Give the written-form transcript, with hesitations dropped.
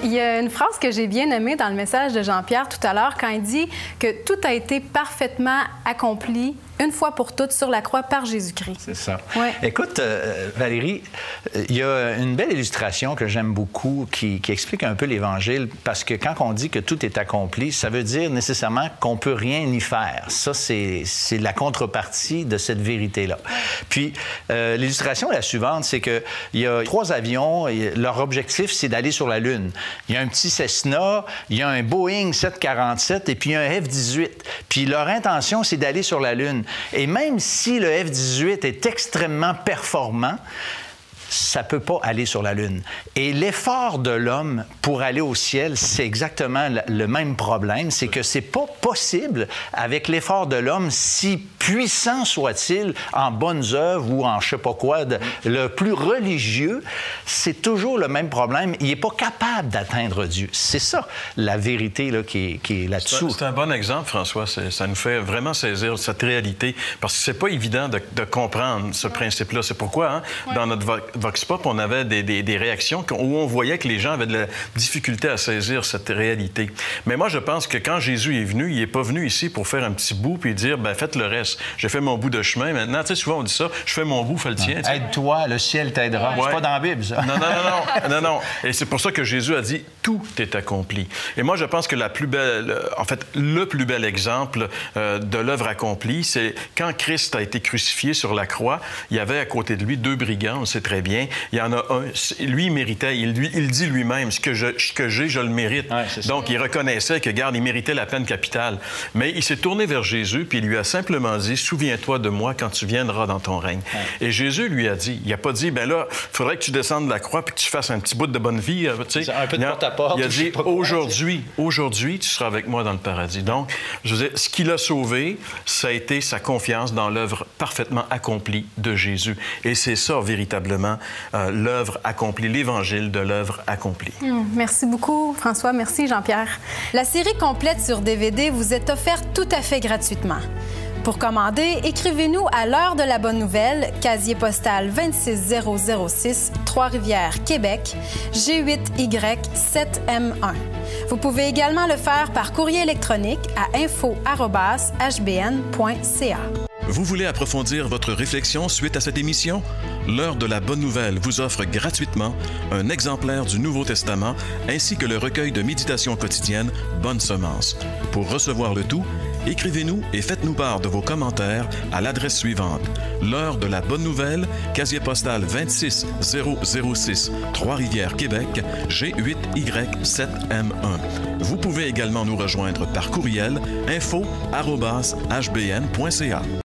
Il y a une phrase que j'ai bien aimée dans le message de Jean-Pierre tout à l'heure quand il dit que tout a été parfaitement accompli une fois pour toutes sur la croix par Jésus-Christ. C'est ça. Ouais. Écoute, Valérie, il y a une belle illustration que j'aime beaucoup qui explique un peu l'Évangile, parce que quand on dit que tout est accompli, ça veut dire nécessairement qu'on ne peut rien y faire. Ça, c'est la contrepartie de cette vérité-là. Puis, l'illustration est la suivante, c'est qu'il y a 3 avions, et leur objectif, c'est d'aller sur la Lune. Il y a un petit Cessna, il y a un Boeing 747 et puis un F-18. Puis leur intention, c'est d'aller sur la Lune. Et même si le F-18 est extrêmement performant, ça ne peut pas aller sur la Lune. Et l'effort de l'homme pour aller au ciel, c'est exactement le même problème. C'est que c'est pas possible avec l'effort de l'homme, si puissant soit-il, en bonnes œuvres ou en je sais pas quoi, le plus religieux, c'est toujours le même problème. Il n'est pas capable d'atteindre Dieu. C'est ça, la vérité là, qui est là-dessous. C'est un bon exemple, François. Ça nous fait vraiment saisir cette réalité. Parce que c'est pas évident de comprendre ce principe-là. C'est pourquoi, dans notre Vox Pop, on avait des réactions où on voyait que les gens avaient de la difficulté à saisir cette réalité. Mais moi, je pense que quand Jésus est venu, il n'est pas venu ici pour faire un petit bout puis dire, ben faites le reste. J'ai fait mon bout de chemin. Maintenant, tu sais, souvent on dit ça, je fais mon bout, fais le tien. Aide-toi, le ciel t'aidera. Ouais. C'est pas dans la Bible, ça. Non. Et c'est pour ça que Jésus a dit, tout est accompli. Et moi, je pense que le plus bel exemple de l'œuvre accomplie, c'est quand Christ a été crucifié sur la croix, il y avait à côté de lui 2 brigands, on sait très bien. Il y en a un, lui, il méritait, il dit lui-même, ce que j'ai, je le mérite. Ouais, donc, il reconnaissait que, regarde, il méritait la peine capitale. Mais il s'est tourné vers Jésus, puis il lui a simplement dit, souviens-toi de moi quand tu viendras dans ton règne. Ouais. Et Jésus lui a dit, il n'a pas dit, ben là, il faudrait que tu descendes de la croix puis que tu fasses un petit bout de bonne vie. Tu sais. Un peu de porte-à-porte. Il a dit, aujourd'hui, tu seras avec moi dans le paradis. Donc, je veux dire, ce qui l'a sauvé, ça a été sa confiance dans l'œuvre parfaitement accomplie de Jésus. Et c'est ça, véritablement, l'œuvre accomplie, l'évangile de l'œuvre accomplie. Merci beaucoup, François. Merci, Jean-Pierre. La série complète sur DVD vous est offerte tout à fait gratuitement. Pour commander, écrivez-nous à l'heure de la bonne nouvelle, casier postal 26006, Trois-Rivières, Québec, G8Y7M1. Vous pouvez également le faire par courrier électronique à info@hbn.ca. Vous voulez approfondir votre réflexion suite à cette émission? L'heure de la bonne nouvelle vous offre gratuitement un exemplaire du Nouveau Testament ainsi que le recueil de méditation quotidienne Bonne Semence. Pour recevoir le tout, écrivez-nous et faites-nous part de vos commentaires à l'adresse suivante. L'heure de la bonne nouvelle, casier postal 26006, Trois-Rivières, Québec, G8Y7M1. Vous pouvez également nous rejoindre par courriel info@hbn.ca.